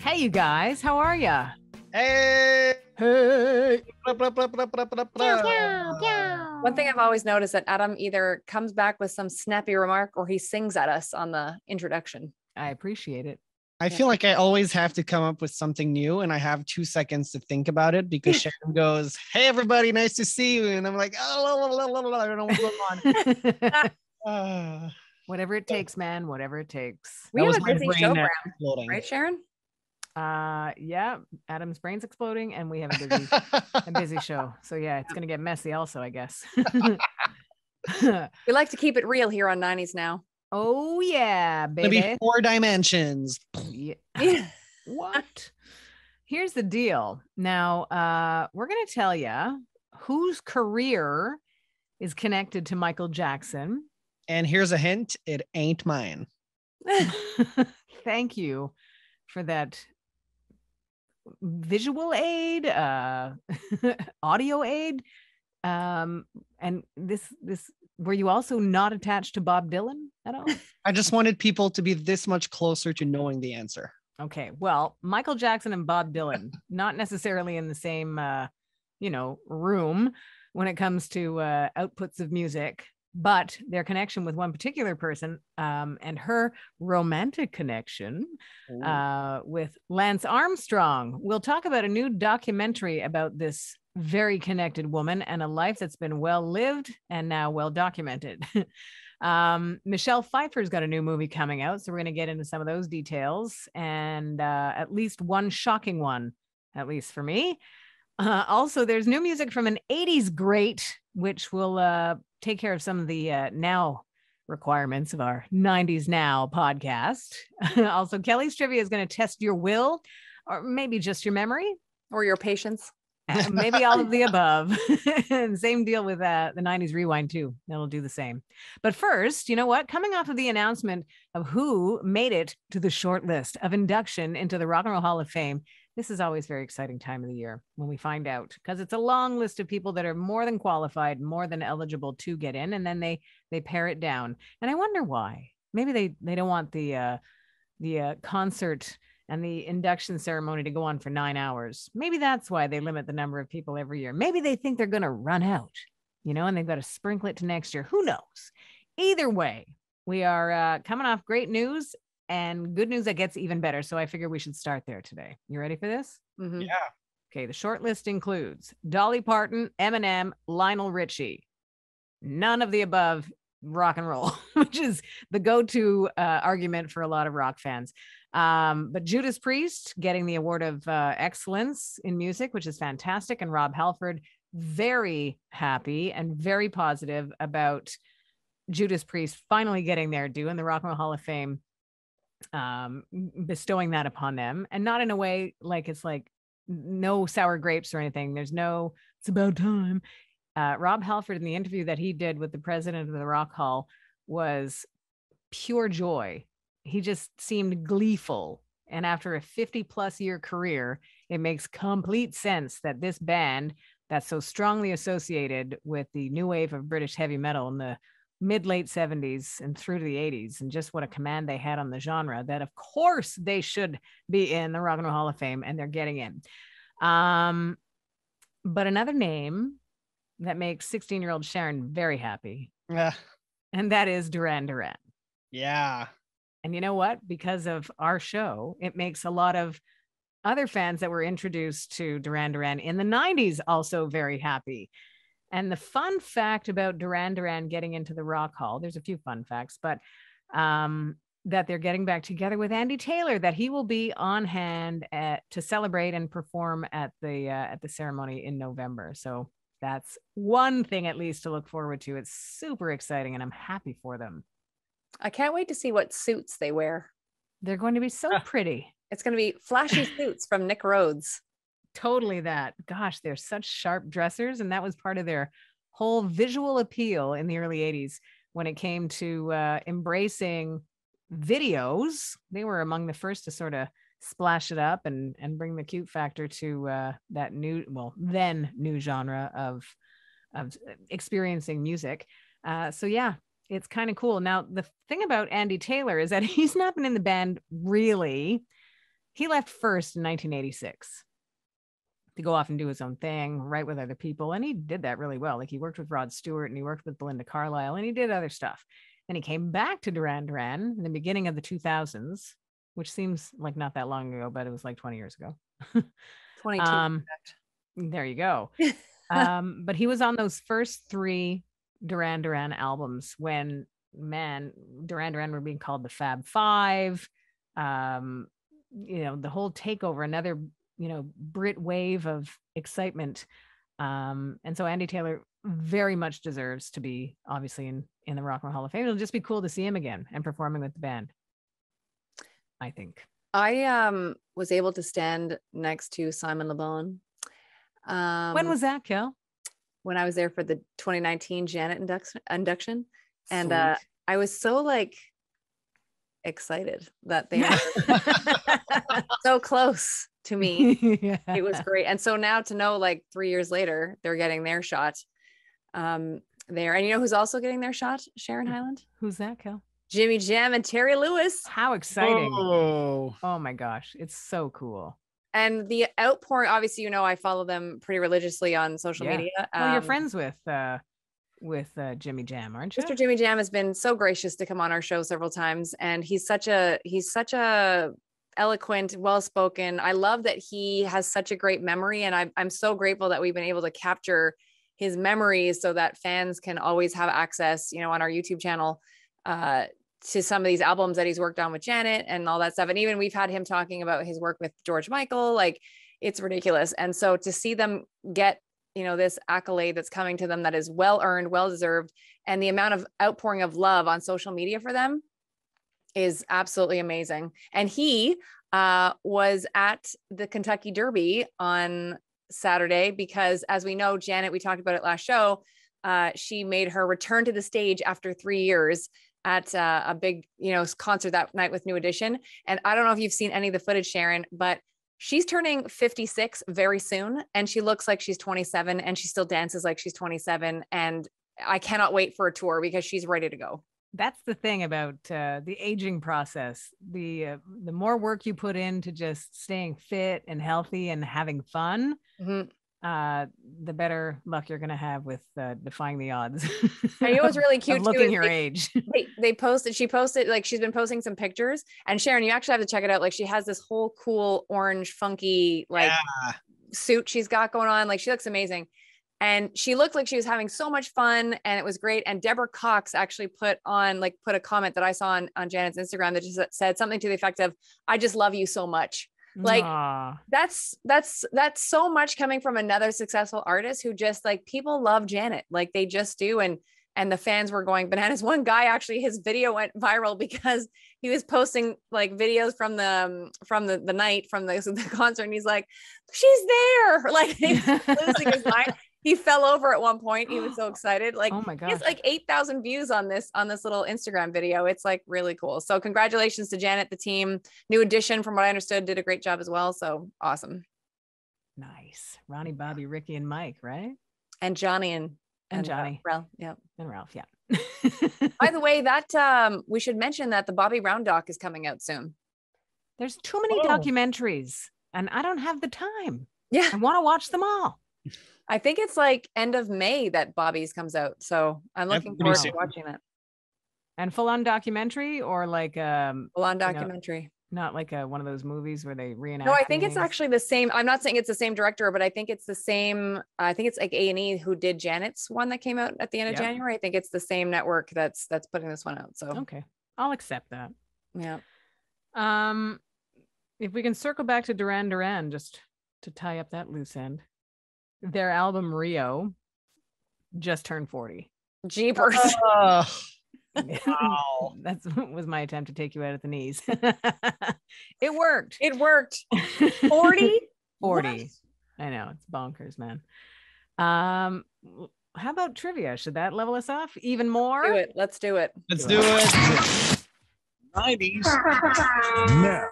Hey, you guys, how are ya? Hey! Hey. Blah, blah, blah, blah, blah, blah, blah. One thing I've always noticed that Adam either comes back with some snappy remark or he sings at us on the introduction. I appreciate it. I feel like I always have to come up with something new, and I have 2 seconds to think about it because Sharon goes, "Hey, everybody, nice to see you," and I'm like, "Oh, I don't know what's going on." Whatever it takes, man. Whatever it takes. We That have was a my busy brain show, Bram, exploding. right, Sharon? Yeah. Adam's brain's exploding, and we have a busy show. So yeah, it's gonna get messy, also, I guess. We like to keep it real here on 90s now. Oh yeah, It'll baby. be 4 dimensions. Yeah. What? Here's the deal. Now, we're gonna tell you whose career is connected to Michael Jackson. And here's a hint: it ain't mine. Thank you for that visual aid, audio aid. And this were you also not attached to Bob Dylan at all? I just wanted people to be this much closer to knowing the answer. Okay, well, Michael Jackson and Bob Dylan, not necessarily in the same room when it comes to outputs of music, but their connection with one particular person, and her romantic connection with Lance Armstrong. We'll talk about a new documentary about this very connected woman and a life that's been well lived and now well documented. Michelle Pfeiffer's got a new movie coming out, so we're going to get into some of those details, and at least one shocking one, at least for me. Also, there's new music from an 80s great, which will take care of some of the now requirements of our 90s Now podcast. Also, Kelly's Trivia is going to test your will, or maybe just your memory. Or your patience. Maybe all of the above. And same deal with the 90s Rewind too. That'll do the same. But first, you know what? Coming off of the announcement of who made it to the short list of induction into the Rock and Roll Hall of Fame, this is always a very exciting time of the year when we find out, because it's a long list of people that are more than qualified, more than eligible to get in, and then they pare it down. And I wonder why. Maybe they don't want the concert and the induction ceremony to go on for 9 hours. Maybe that's why they limit the number of people every year. Maybe they think they're going to run out, and they've got to sprinkle it to next year. Who knows? Either way, we are coming off great news and good news that gets even better. So I figure we should start there today. You ready for this? Mm-hmm. Yeah. Okay. The short list includes Dolly Parton, Eminem, Lionel Richie. None of the above rock and roll, which is the go-to argument for a lot of rock fans. But Judas Priest getting the award of excellence in music, which is fantastic. And Rob Halford, very happy and very positive about Judas Priest finally getting their due in the Rock and Roll Hall of Fame, bestowing that upon them, and not in a way like it's like no sour grapes or anything. There's no, it's about time. Rob Halford, in the interview that he did with the president of the Rock Hall, was pure joy. He just seemed gleeful. And after a 50+ year career, it makes complete sense that this band that's so strongly associated with the new wave of British heavy metal in the mid-late 70s and through to the 80s, and just what a command they had on the genre, that of course they should be in the Rock and Roll Hall of Fame, and they're getting in. But another name that makes 16-year-old Sharon very happy, and that is Duran Duran. Yeah. And you know what? Because of our show, it makes a lot of other fans that were introduced to Duran Duran in the 90s also very happy. And the fun fact about Duran Duran getting into the Rock Hall, there's a few fun facts, but that they're getting back together with Andy Taylor, that he will be on hand to celebrate and perform at the ceremony in November. So that's one thing at least to look forward to. It's super exciting, and I'm happy for them. I can't wait to see what suits they wear. They're going to be so pretty. It's going to be flashy suits from Nick Rhodes. Totally that. Gosh, they're such sharp dressers. And that was part of their whole visual appeal in the early 80s when it came to embracing videos. They were among the first to sort of splash it up and bring the cute factor to that then new genre of experiencing music. So yeah, it's kind of cool. Now, the thing about Andy Taylor is that he's not been in the band really. he left first in 1986 to go off and do his own thing, write with other people. And he did that really well. Like he worked with Rod Stewart and he worked with Belinda Carlisle and he did other stuff. Then he came back to Duran Duran in the beginning of the 2000s, which seems like not that long ago, but it was like 20 years ago. 22. There you go. But he was on those first 3 Duran Duran albums when, man, Duran Duran were being called the Fab Five. The whole takeover, another, Brit wave of excitement. And so Andy Taylor very much deserves to be obviously in the Rock and Roll Hall of Fame. It'll just be cool to see him again and performing with the band, I think. I was able to stand next to Simon Le Bon. When was that, Kel? When I was there for the 2019 Janet induction. And Sweet. I was so excited that they were so close to me. Yeah. It was great. And so now to know 3 years later, they're getting their shot there. And you know who's also getting their shot? Sharon Hyland. Who's that, Kel? Jimmy Jam and Terry Lewis. How exciting. Oh, My gosh. It's so cool. And the outpouring, obviously, I follow them pretty religiously on social media. Well, you're friends with Jimmy Jam, aren't you? Mr. Jimmy Jam has been so gracious to come on our show several times, and he's such a eloquent, well-spoken. I love that he has such a great memory, and I'm so grateful that we've been able to capture his memories so that fans can always have access, on our YouTube channel, to some of these albums that he's worked on with Janet and all that stuff. And even we've had him talking about his work with George Michael, it's ridiculous. And so to see them get, this accolade that's coming to them that is well-earned, well-deserved, and the amount of outpouring of love on social media for them is absolutely amazing. And he was at the Kentucky Derby on Saturday because, as we know, Janet, we talked about it last show, she made her return to the stage after 3 years at a big, concert that night with New Edition. And I don't know if you've seen any of the footage, Sharon, but she's turning 56 very soon. And she looks like she's 27 and she still dances like she's 27. And I cannot wait for a tour because she's ready to go. That's the thing about the aging process. The more work you put into just staying fit and healthy and having fun, the better luck you're going to have with defying the odds. I know, it was really cute looking your age. She posted, she's been posting some pictures, and Sharon, you actually have to check it out. She has this whole cool orange funky suit she's got going on. She looks amazing. And she looked like she was having so much fun, and it was great. And Deborah Cox actually put a comment that I saw on Janet's Instagram that just said something to the effect of, "I just love you so much." That's so much coming from another successful artist who just people love Janet. They just do. And the fans were going bananas. One guy, actually, his video went viral because he was posting videos from the night from the concert. And he's like, "She's there." He's losing his mind. He fell over at one point. He was so excited. Oh my gosh. He has 8,000 views on this little Instagram video. It's really cool. So congratulations to Janet, the team. New Edition, from what I understood, did a great job as well. So awesome. Nice. Ronnie, Bobby, Ricky, and Mike, right? And Johnny and Johnny. Ralph. Yeah. And Ralph. Yeah. By the way, that we should mention that the Bobby Brown doc is coming out soon. There's too many documentaries and I don't have the time. Yeah. I want to watch them all. I think it's end of May that Bobby's comes out. So I'm looking forward to watching it. And full on documentary or full on documentary. Not one of those movies where they reenact. No, I think it's actually the same. I'm not saying it's the same director, but I think it's the same. I think it's A&E who did Janet's one that came out at the end of January. I think it's the same network that's putting this one out. So okay, I'll accept that. Yeah. If we can circle back to Duran Duran just to tie up that loose end. Their album Rio just turned 40. Jeepers. Wow. That was my attempt to take you out at the knees. It worked. 40? 40. What? I know, it's bonkers, man. How about trivia? Should that level us off even more? Let's do it. Let's do it. 90s. Now,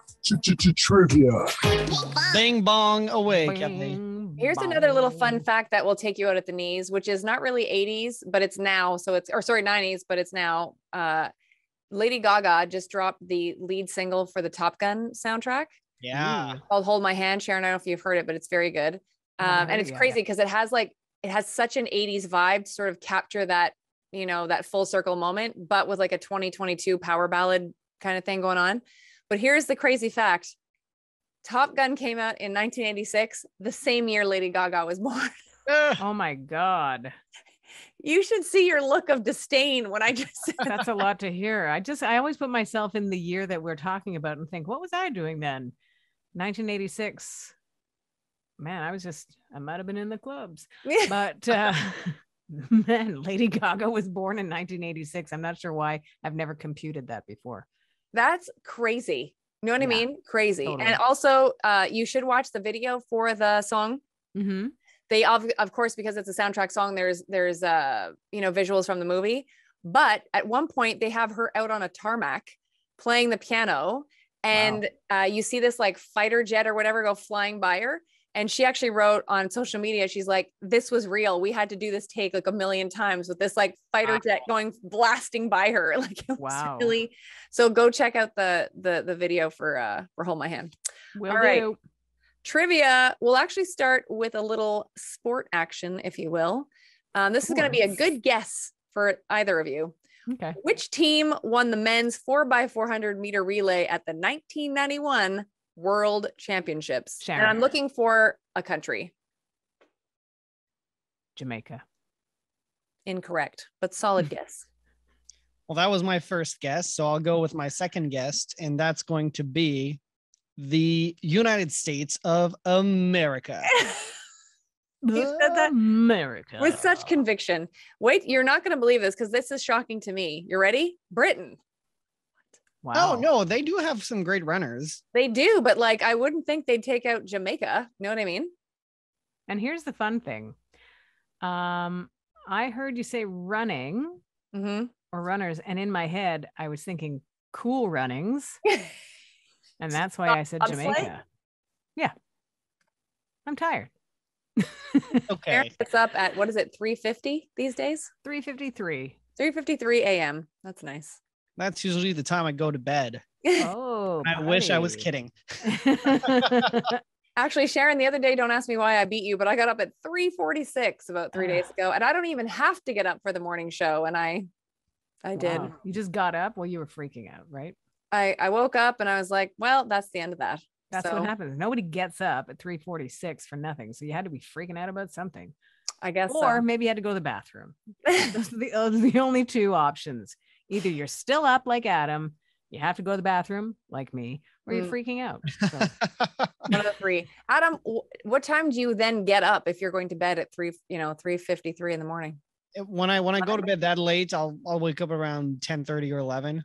trivia. Bing bong away, Captain. Here's another little fun fact that will take you out at the knees, which is not really 80s, but it's now. So 90s, but it's now. Lady Gaga just dropped the lead single for the Top Gun soundtrack. Yeah. Ooh. called Hold My Hand. Sharon, I don't know if you've heard it, but it's very good. Haven't heard And it it's yet. crazy because it has such an 80s vibe to sort of capture that, that full circle moment, but with like a 2022 power ballad kind of thing going on. But here's the crazy fact. Top Gun came out in 1986, the same year Lady Gaga was born. Oh my God. You should see your look of disdain when I just said That's a lot to hear. I always put myself in the year that we're talking about and think, what was I doing then? 1986. Man, I might have been in the clubs. But man, Lady Gaga was born in 1986. I'm not sure why. I've never computed that before. That's crazy. You know what I mean? Crazy. Totally. And also, you should watch the video for the song. Mm-hmm. They of course, because it's a soundtrack song, there's visuals from the movie. But at one point, they have her out on a tarmac playing the piano, and you see this like fighter jet or whatever go flying by her. And she actually wrote on social media, she's like, "This was real. We had to do this take like a million times with this like fighter jet going blasting by her." Like it was really. So go check out the video for Hold My Hand. Will All right. do. Trivia. We'll actually start with a little sport action, if you will. This is going to be a good guess for either of you. Okay. Which team won the men's 4x400 meter relay at the 1991 World Championships? Sharon. And I'm looking for a country. Jamaica. Incorrect, but solid guess. Well, that was my first guess. So I'll go with my second guess. And that's going to be the United States of America. You said that America. with such conviction. Wait, you're not going to believe this because this is shocking to me. You ready? Britain. Wow. Oh, no, they do have some great runners. They do, but like, I wouldn't think they'd take out Jamaica. You know what I mean? And here's the fun thing. I heard you say running or runners, and in my head, I was thinking Cool Runnings. And that's why I said Jamaica. Yeah. I'm tired. Okay. It's up at, what is it, 3:50 these days? 3:53. 3:53 a.m. That's nice. That's usually the time I go to bed. Oh, I wish I was buddy. kidding. Actually, Sharon, the other day, don't ask me why I beat you, but I got up at 3:46 about 3 days ago, and I don't even have to get up for the morning show. And I did. Wow. You just got up? Well, you were freaking out, right? I woke up and I was like, well, that's the end of that. That's what happens. Nobody gets up at 3:46 for nothing. So you had to be freaking out about something. I guess. Or maybe you had to go to the bathroom. Those are the only two options. Either you're still up like Adam, you have to go to the bathroom like me, or you're freaking out. So. One of the three. Adam, what time do you then get up if you're going to bed at 3:53 in the morning? When I go to bed that late, I'll wake up around 10:30 or 11.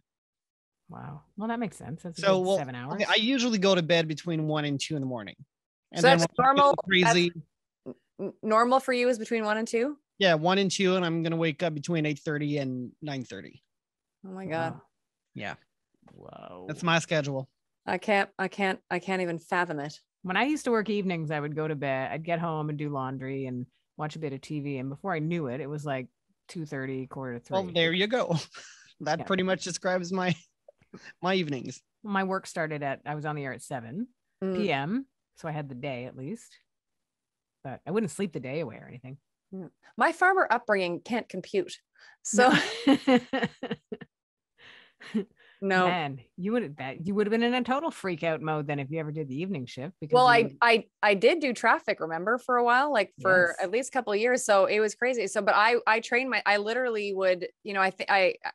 Wow. Well, that makes sense. That's So 7 hours. Okay, I usually go to bed between 1 and 2 in the morning. And So then that's when I feel normal. crazy. Normal for you is between 1 and 2? Yeah, 1 and 2, and I'm gonna wake up between 8:30 and 9:30. Oh my God. Wow. Yeah. Whoa. That's my schedule. I can't even fathom it. When I used to work evenings, I would go to bed. I'd get home and do laundry and watch a bit of TV. And before I knew it, it was like 2:30, 2:45. Well, there you go. That pretty much describes my evenings. My work started I was on the air at 7 p.m. So I had the day at least, but I wouldn't sleep the day away or anything. My farmer upbringing can't compute. So no. Man, you would have been in a total freak out mode then if you ever did the evening shift. Because Well, I did do traffic, remember, for a while, like for at least a couple of years. So it was crazy. So, but I trained I literally would,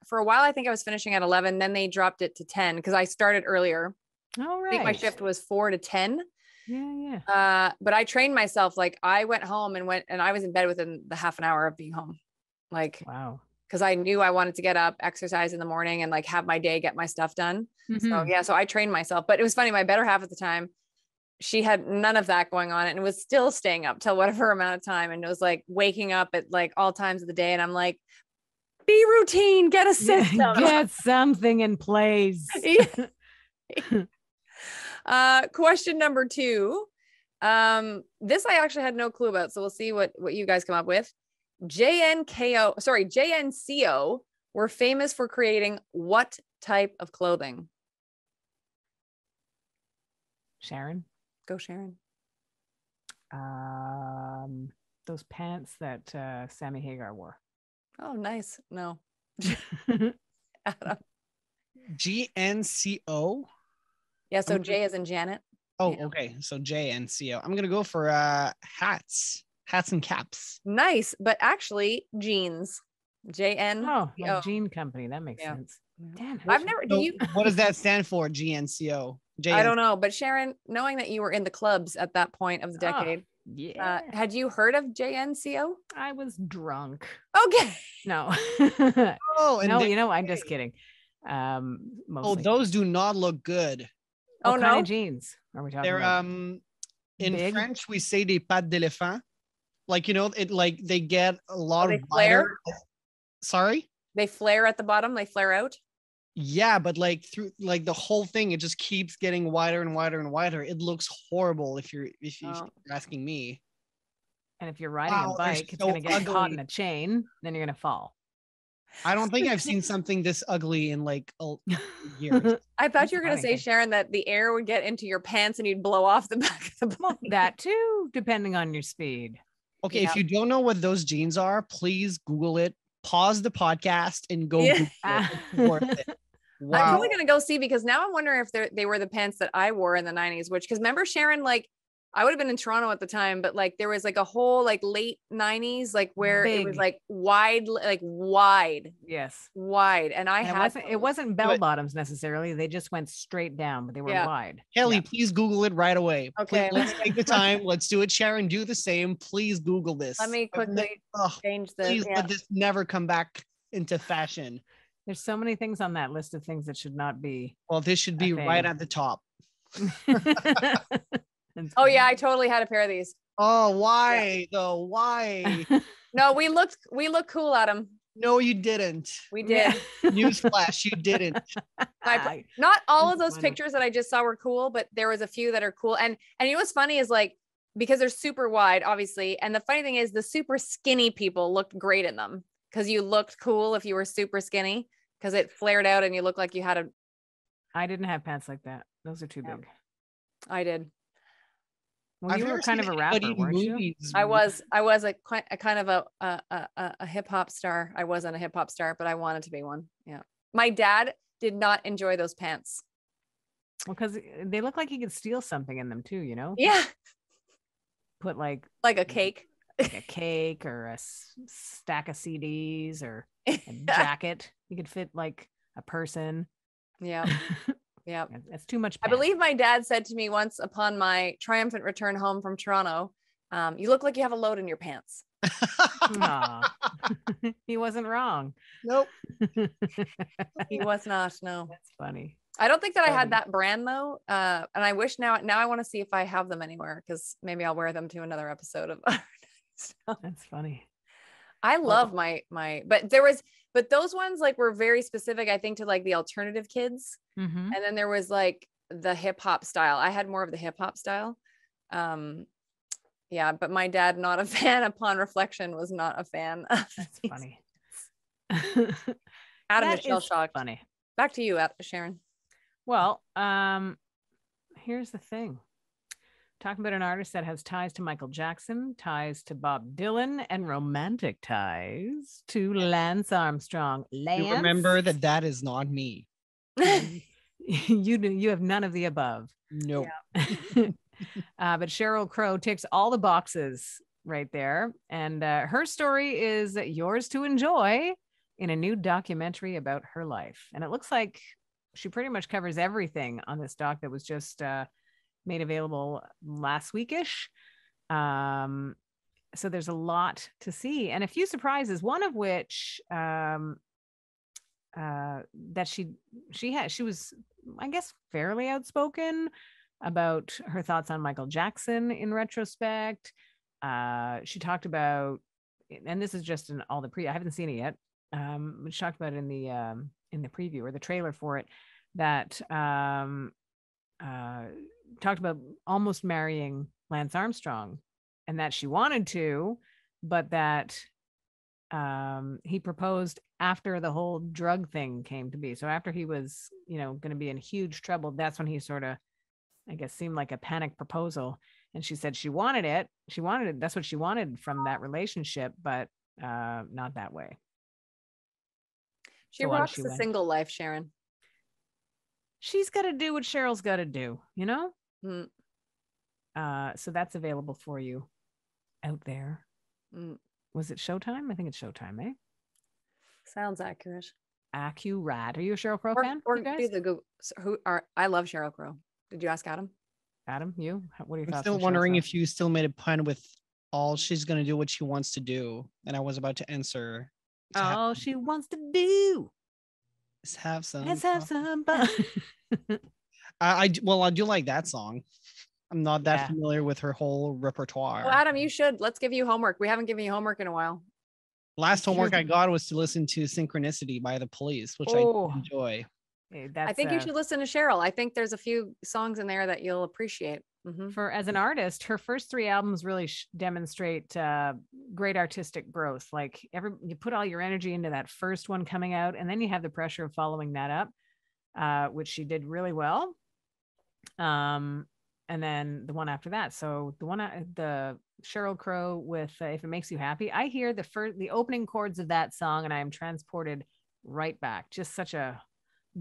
for a while, I think I was finishing at 11, then they dropped it to 10 because I started earlier. All right. I think my shift was 4 to 10. Yeah. But I trained myself. Like I went home and I was in bed within the half an hour of being home. Like, wow. Because I knew I wanted to get up, exercise in the morning and like have my day, get my stuff done. So yeah, so I trained myself, but it was funny. My better half at the time, she had none of that going on and was still staying up till whatever amount of time. And it was like waking up at like all times of the day. And I'm like, be routine, get a system. Get something in place. Question number 2. This I actually had no clue about. So we'll see what you guys come up with. JNCO were famous for creating what type of clothing? Sharon. Go, Sharon. Those pants that Sammy Hagar wore. Oh, nice. No. Adam. GNCO. Yeah. So J as in Janet. Oh, Yeah. okay. So JNCO. I'm gonna go for hats and caps. Nice, but actually jeans. JN. Oh, like Jean Company. That makes Yeah. sense. Damn it. I've never. So Did you? what does that stand for? GNCO. I don't know, but Sharon, knowing that you were in the clubs at that point of the decade, Yeah. had you heard of JNCO? I was drunk. Okay. No. Oh, and no, they- you know, I'm just kidding. Oh, Mostly. those do not look good. Oh, What kind no. of jeans are we talking They're about? in Big? French we say des pattes d'éléphant. Like, you know, it like they get a lot they of flare? wider. Sorry? They flare at the bottom. They flare out. Yeah, but like through like the whole thing, it just keeps getting wider and wider and wider. It looks horrible if you're asking me. And if you're riding Wow, a they're bike, it's so going to get caught ugly. in a chain, then you're going to fall. I don't think I've seen something this ugly in like years. I thought That's you were going to funny. say, Sharon, that the air would get into your pants and you'd blow off the back of the bike. That too, depending on your speed. Okay, Yeah. if you don't know what those jeans are, please Google it. Pause the podcast and go Yeah. Google it. It's worth it. I'm Wow. totally going to go see, because now I'm wondering if they were the pants that I wore in the 90s, because remember, Sharon, like I would have been in Toronto at the time, but like there was like a whole like late 90s, like where it was Big. like wide. Yes. And I And had it wasn't bell bottoms necessarily. They just went straight down, but they were Yeah. wide. Kelly, Yeah. please Google it right away. Okay, Please, let's take the time. Let's do it. Sharon, do the same. Please Google this. Let me quickly change this. Please Yeah. let this never come back into fashion. There's so many things on that list of things that should not be. Well, this should be Okay. right at the top. Oh yeah, I totally had a pair of these. Oh, why though? Why? No, we looked cool at them. No, you didn't. We did. Newsflash, you didn't. Not all of That's those funny. pictures that I just saw were cool, but there was a few that are cool. And you know what's funny is like, because they're super wide, obviously. And the funny thing is the super skinny people looked great in them, because you looked cool if you were super skinny, because it flared out and you looked like you had a. I didn't have pants like that. Those are too Yeah. big. I did. Well, I've you were never kind seen of a anybody rapper, in weren't you? movies. I was a kind of a hip hop star. I wasn't a hip hop star, but I wanted to be one. Yeah. My dad did not enjoy those pants. Well, because they look like you could steal something in them too, you know? Yeah. Put like Like a cake. a cake or a stack of CDs or a jacket. You could fit like a person. Yeah. Yeah. That's too much I pants. believe my dad said to me once upon my triumphant return home from Toronto, you look like you have a load in your pants. Aw. He wasn't wrong. Nope. He was not. No, That's funny. I don't think that I Funny. had that brand though. And I wish now I want to see if I have them anywhere, because maybe I'll wear them to another episode of. That's funny. I love but those ones like were very specific, I think, to like the alternative kids. Mm-hmm. And then there was like the hip hop style. I had more of the hip hop style. Yeah, but my dad, not a fan, upon reflection, was not a fan. That's funny. Adam That is shell is shocked. funny. Back to you, Sharon. Well, here's the thing. Talking about an artist that has ties to Michael Jackson, ties to Bob Dylan, and romantic ties to Lance Armstrong. Lance, You remember that is not me. you have none of the above. Nope. But Sheryl Crow ticks all the boxes right there, and her story is yours to enjoy in a new documentary about her life. And it looks like she pretty much covers everything on this doc that was just made available last weekish. So there's a lot to see and a few surprises, one of which that she was, I guess, fairly outspoken about her thoughts on Michael Jackson in retrospect. She talked about, and this is just in all the I haven't seen it yet. She talked about it in the preview or the trailer for it, that talked about almost marrying Lance Armstrong, and that she wanted to, but that he proposed after the whole drug thing came to be. So after he was, going to be in huge trouble, that's when he sort of I guess, seemed like a panic proposal. And she said she wanted it. That's what she wanted from that relationship, but not that way. She So on rocks she the went. single life, Sharon. She's got to do what Cheryl's got to do, you know? Mm. So that's available for you out there. Mm. Was it Showtime? I think it's Showtime, eh? Sounds accurate. Accurate. Are you a Sheryl Crow fan? Or you guys? do the Google. I love Sheryl Crow. Did you ask Adam? Adam, you? What are your I'm thoughts? still on Sheryl wondering Crow? if you still made a pun with all she's gonna do what she wants to do, and I was about to answer. All she wants to do Let's have some. is have some fun. I do like that song. I'm not that Yeah. familiar with her whole repertoire. Oh, Adam, you should. Let's give you homework. We haven't given you homework in a while. Last homework I got was to listen to Synchronicity by The Police, which I Oh. did enjoy. That's, I think you should listen to Cheryl. I think there's a few songs in there that you'll appreciate. Mhm. for as an artist, her first 3 albums really demonstrate great artistic growth. Like you put all your energy into that first one coming out, and then you have the pressure of following that up, which she did really well. And then the one after that. So the Sheryl Crow with If It Makes You Happy, I hear the opening chords of that song and I am transported right back. Just such a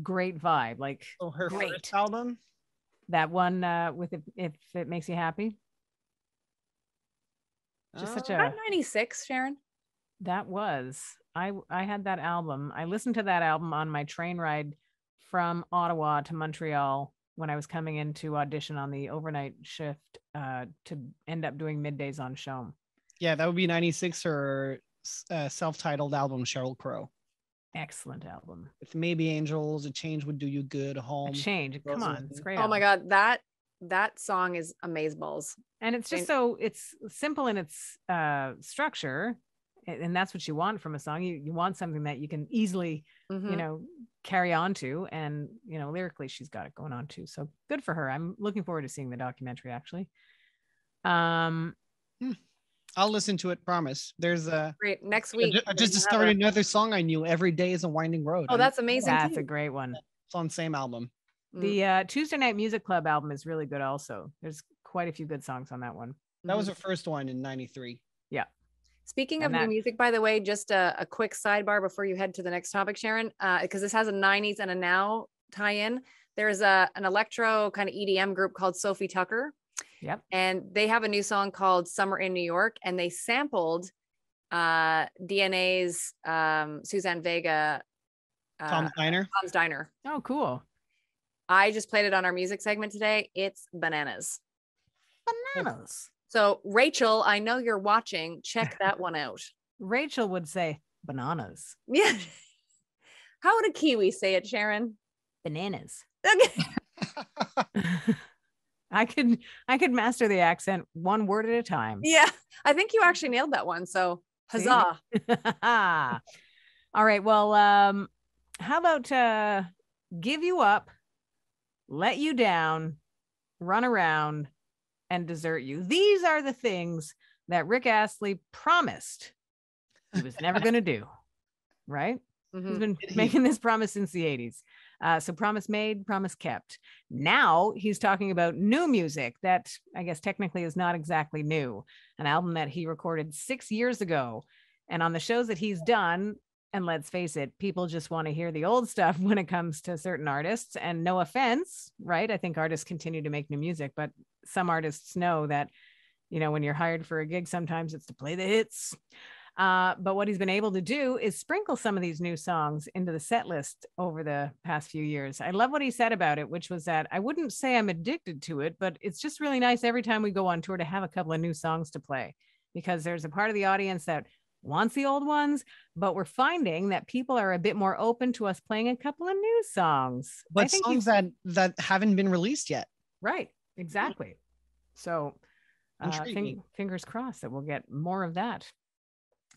great vibe. Like, So her great. first album? That one with If It Makes You Happy. Just such a 96, Sharon. that was I had that album. I listened to that album on my train ride from Ottawa to Montreal when I was coming in to audition on the overnight shift to end up doing middays on Shome. Yeah, that would be 96 or self-titled album, Sheryl Crow. Excellent album. With Maybe Angels, A Change Would Do You Good, Home. A Change. Come on. It's great. Oh my album. God. That song is amazeballs. And it's just it's simple in its structure. And that's what you want from a song. You want something that you can easily, carry on to. And, lyrically, she's got it going on too. So good for her. I'm looking forward to seeing the documentary, actually. I'll listen to it, promise. There's great. Next week. I just discovered another song I knew, Every Day is a Winding Road. Oh, that's amazing. That's a great one. It's on the same album. The Tuesday Night Music Club album is really good also. There's quite a few good songs on that one. That was her first one in 93. Yeah. Speaking of new music, by the way, just a quick sidebar before you head to the next topic, Sharon, because this has a 90s and a now tie-in. There's an electro kind of EDM group called Sophie Tucker. Yep. And they have a new song called Summer in New York, and they sampled DNA's Suzanne Vega. Tom's Diner. Oh, cool. I just played it on our music segment today. It's bananas. Bananas. So Rachel, I know you're watching. Check that one out. Rachel would say bananas. Yeah. How would a Kiwi say it, Sharon? Bananas. Okay. I could master the accent one word at a time. Yeah, I think you actually nailed that one. So huzzah. All right. Well, how about give you up, let you down, run around, and desert you? These are the things that Rick Astley promised he was never going to do. Right? Mm-hmm. He's been making this promise since the 80s. So promise made, promise kept. Now he's talking about new music that I guess technically is not exactly new. An album that he recorded 6 years ago. And on the shows that he's done, and let's face it, people just want to hear the old stuff when it comes to certain artists. And no offense, right? I think artists continue to make new music, but some artists know that, when you're hired for a gig, sometimes it's to play the hits. But what he's been able to do is sprinkle some of these new songs into the set list over the past few years. I love what he said about it, which was that I wouldn't say I'm addicted to it, but it's just really nice every time we go on tour to have a couple of new songs to play, because there's a part of the audience that wants the old ones, but we're finding that people are a bit more open to us playing a couple of new songs. But songs that haven't been released yet. Right. Exactly. So fingers crossed that we'll get more of that.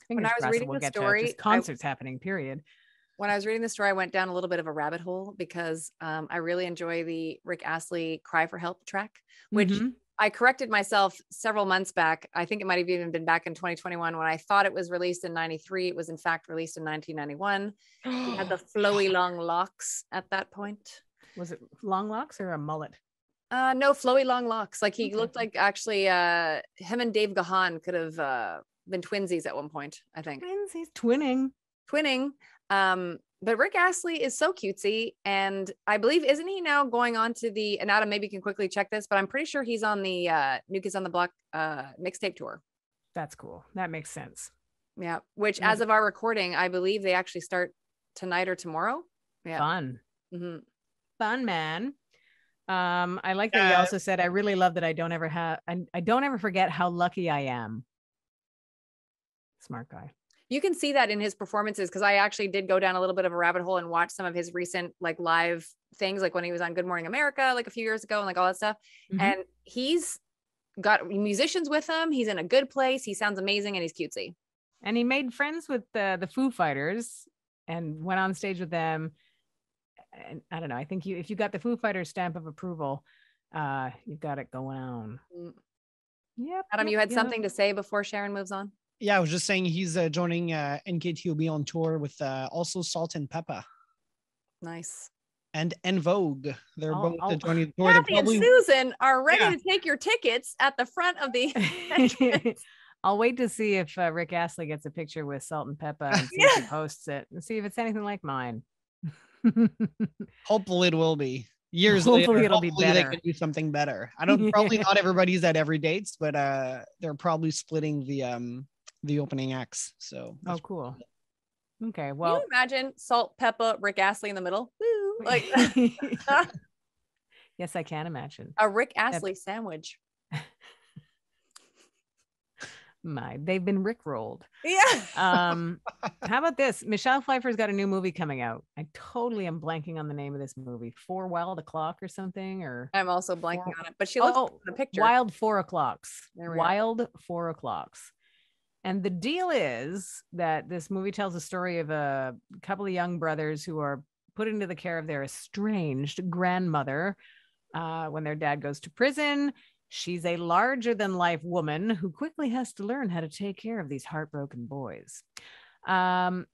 When I was reading the story, concerts happening, period. When I was reading the story, I went down a little bit of a rabbit hole because I really enjoy the Rick Astley Cry for Help track, which I corrected myself several months back. I think it might have even been back in 2021 when I thought it was released in 93. It was in fact released in 1991. He had the flowy long locks at that point. Was it long locks or a mullet? No, flowy long locks. Like he Okay. looked like actually him and Dave Gahan could have been twinsies at one point, I think. Twinsies, twinning. Twinning. But Rick Astley is so cutesy. And I believe, isn't he now going on to the, and Adam, maybe you can quickly check this, but I'm pretty sure he's on the New Kids on the Block mixtape tour. That's cool. That makes sense. Yeah. Which Yeah. as of our recording, I believe they actually start tonight or tomorrow. Yeah. Fun. Mm-hmm. Fun, man. I like that he also said, I really love that I don't ever forget how lucky I am. Smart guy. You can see that in his performances, because I actually did go down a little bit of a rabbit hole and watch some of his recent like live things, like when he was on Good Morning America like a few years ago and like all that stuff. Mhm. And he's got musicians with him. He's in a good place. He sounds amazing and he's cutesy. And he made friends with the Foo Fighters and went on stage with them. And I don't know. I think if you got the Foo Fighters stamp of approval, you've got it going on. Yep. Adam, you had something to say before Sharon moves on? Yeah, I was just saying he's joining NKTOB on tour with also Salt and Pepper Nice. and En Vogue. They're both joining the tour. Kathy and Susan are ready to take your tickets at the front of the entrance. I'll wait to see if Rick Astley gets a picture with Salt and Pepper and see if he posts it and see if it's anything like mine. Hopefully it will be. Years Hopefully later, it'll be better. They can do something better. I don't probably not everybody's at every dates, but they're probably splitting the opening acts. So cool. Okay, Can well, you imagine Salt, Pepper, Rick Astley in the middle? Woo! Like yes, I can imagine a Rick Astley sandwich. They've been rickrolled. Yeah. How about this? Michelle Pfeiffer's got a new movie coming out. I totally am blanking on the name of this movie. 4 Wild O'Clock or something, or I'm also blanking on it, but she looks good in the picture. Wild 4 O'Clocks. There we Wild 4 O'Clocks. And the deal is that this movie tells a story of a couple of young brothers who are put into the care of their estranged grandmother when their dad goes to prison. She's a larger than life woman who quickly has to learn how to take care of these heartbroken boys. So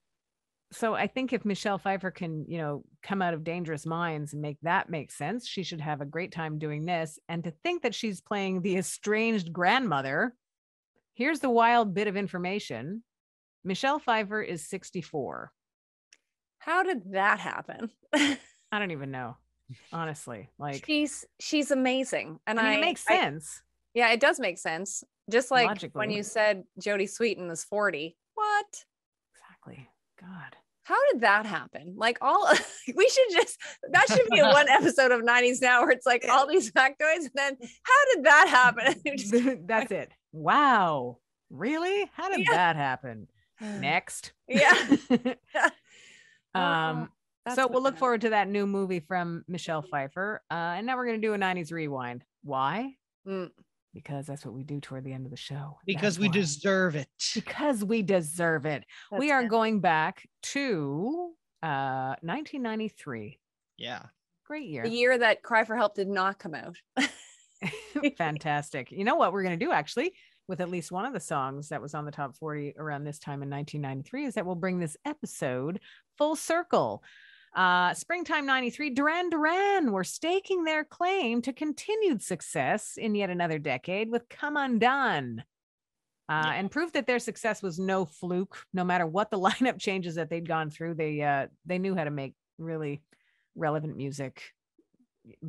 I think if Michelle Pfeiffer can, come out of Dangerous Minds and make that make sense, she should have a great time doing this. And to think that she's playing the estranged grandmother, here's the wild bit of information. Michelle Pfeiffer is 64. How did that happen? I don't even know. Honestly, like she's amazing, and it makes sense. Yeah, it does make sense. Just like logically, when you said Jodie Sweetin is 40. What? Exactly. God. How did that happen? Like that should be one episode of 90s now where it's like all these factoids, and then how did that happen? That's it. Wow. Really? How did that happen? Next. Yeah. So we'll look forward to that new movie from Michelle Pfeiffer. And now we're going to do a 90s rewind. Why? Because that's what we do toward the end of the show. Because we deserve it. Because we deserve it. We are going back to 1993. Yeah. Great year. The year that Cry for Help did not come out. Fantastic. You know what we're going to do actually with at least one of the songs that was on the top 40 around this time in 1993 is that we'll bring this episode full circle. Springtime 93, Duran Duran were staking their claim to continued success in yet another decade with Come Undone, and proved that their success was no fluke. No matter what the lineup changes that they'd gone through, they knew how to make really relevant music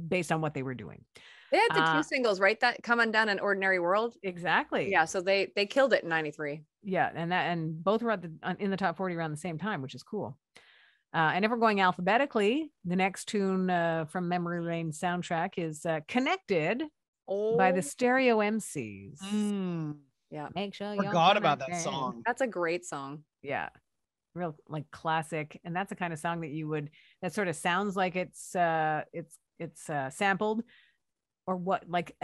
based on what they were doing. They had the two singles, right? That Come Undone and Ordinary World. Exactly. Yeah, so they killed it in 93. Yeah, and both were in the top 40 around the same time, which is cool. And if we're going alphabetically, the next tune from Memory Lane soundtrack is Connected by the Stereo MCs. Yeah. Make sure you forgot about that song. That's a great song. Yeah. Real like classic. And that's the kind of song that sort of sounds like it's sampled, or what, like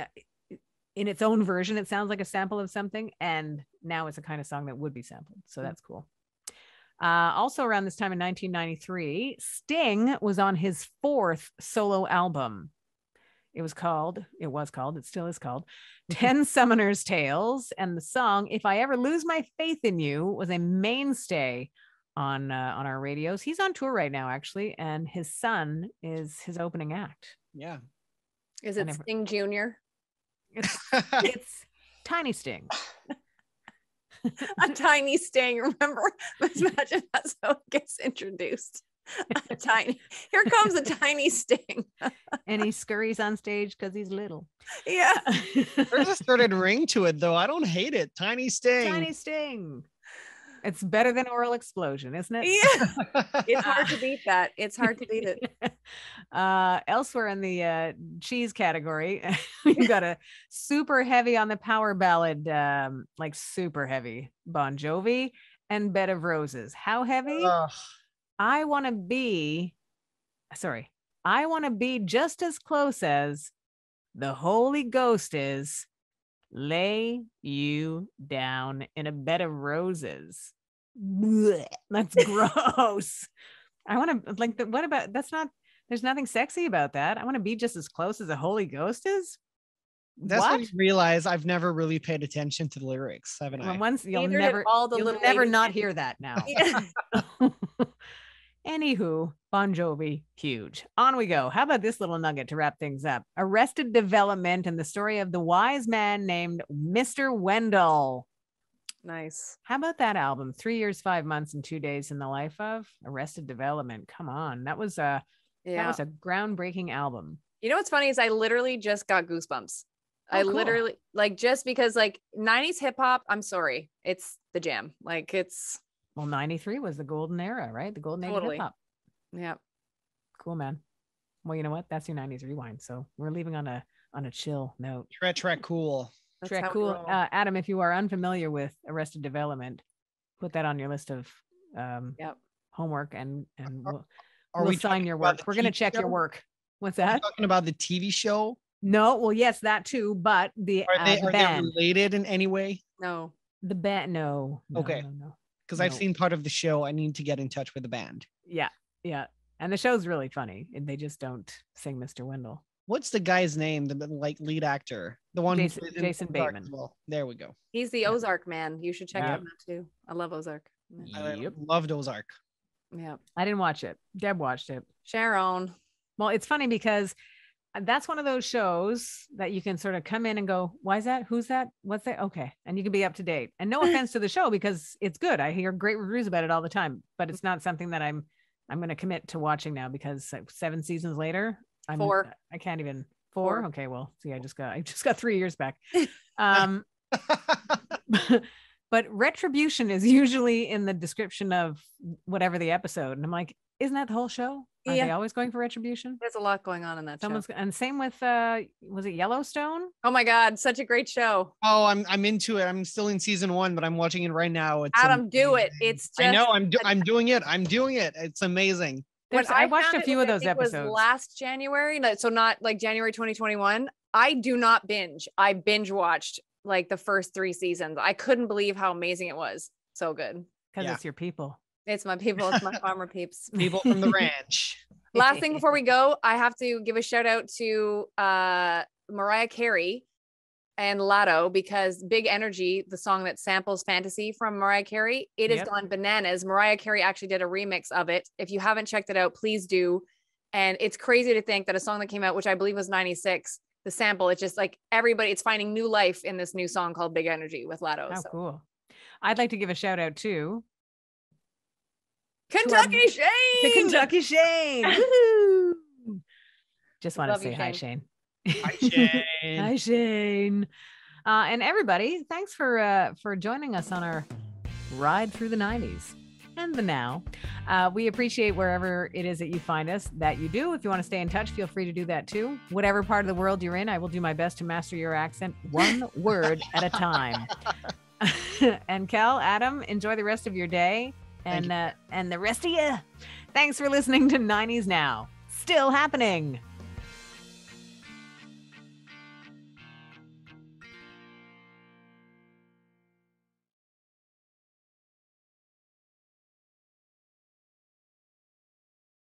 in its own version, it sounds like a sample of something. And now it's a kind of song that would be sampled. So that's cool. Also around this time in 1993, Sting was on his 4th solo album. It still is called 10 Summoner's Tales. And the song, If I Ever Lose My Faith in You, was a mainstay on our radios. He's on tour right now, actually. And his son is his opening act. Yeah. Is it Sting Jr.? It's Tiny Sting. A tiny Sting. Remember? Imagine that's how it gets introduced. A tiny. Here comes a tiny Sting. And he scurries on stage because he's little. Yeah. There's a certain ring to it, though. I don't hate it. Tiny Sting. Tiny Sting. It's better than Oral Explosion, isn't it? Yeah. It's hard to beat that. It's hard to beat it. Elsewhere in the cheese category, we've got a super heavy on the power ballad, like super heavy Bon Jovi and Bed of Roses. How heavy? I want to be just as close as the Holy Ghost is. Lay you down in a bed of roses. Blech, that's gross. I want to like what about there's nothing sexy about that. I want to be just as close as the Holy Ghost is. That's when you realize I've never really paid attention to the lyrics, haven't I? Once you'll never not hear that now. Yeah. Anywho, Bon Jovi, huge. On we go. How about this little nugget to wrap things up? Arrested Development and the story of the wise man named Mr. Wendell. Nice. How about that album? 3 years, 5 months, and 2 days in the life of Arrested Development. Come on. That was a groundbreaking album. You know what's funny is I literally just got goosebumps. Cool. Literally just because 90s hip hop, I'm sorry. It's the jam. Well, 93 was the golden era, right? The golden age of hip hop. Yeah. Cool, man. Well, you know what? That's your 90s rewind. So we're leaving on a chill note. Track cool. Track cool. Adam, if you are unfamiliar with Arrested Development, put that on your list of homework and we'll sign your work. We're going to check your work. What's that? Are you talking about the TV show? No. Well, yes, that too. But are they related in any way? No. The band. No. Okay. No. Because I've seen part of the show. I need to get in touch with the band. Yeah. And the show's really funny. They just don't sing Mr. Wendell. What's the guy's name? The lead actor, the one Jason Bateman. Well, there we go. He's the Ozark man. You should check him out too. I love Ozark. I loved Ozark. Yeah. I didn't watch it. Deb watched it. Sharon. Well, it's funny because that's one of those shows that you can sort of come in and go, why is that? Who's that? What's that? Okay. And you can be up to date. And no offense to the show because it's good. I hear great reviews about it all the time, but it's not something that I'm going to commit to watching now because 7 seasons later, 4. I can't even 4. Okay. Well, see, I just got 3 years back. But retribution is usually in the description of whatever the episode. And I'm like, isn't that the whole show? Are they always going for retribution? There's a lot going on in that show. And same with was it Yellowstone? Oh my God, such a great show. Oh, I'm into it. I'm still in season 1, but I'm watching it right now. It's Adam, do it. It's just I know I'm doing it. It's amazing. I watched a few of those episodes. Was last January, so not like January 2021. I do not binge. I binge watched like the first 3 seasons. I couldn't believe how amazing it was. So good. Because it's your people. It's my people. It's my farmer peeps. People from the ranch. Last thing before we go, I have to give a shout out to Mariah Carey and Lotto because Big Energy, the song that samples Fantasy from Mariah Carey, it has gone bananas. Mariah Carey actually did a remix of it. If you haven't checked it out, please do. And it's crazy to think that a song that came out, which I believe was 96, the sample, it's just like it's finding new life in this new song called Big Energy with Lotto. Oh, cool. I'd like to give a shout out to Kentucky Shane. To Kentucky Shane. Just want to say hi, Shane. Hi, Shane. Hi, Shane. And everybody, thanks for joining us on our ride through the 90s and the now. We appreciate wherever it is that you find us, that you do. If you want to stay in touch, feel free to do that too. Whatever part of the world you're in, I will do my best to master your accent one word at a time. And Kel, Adam, enjoy the rest of your day. And the rest of you, thanks for listening to 90s Now. Still happening.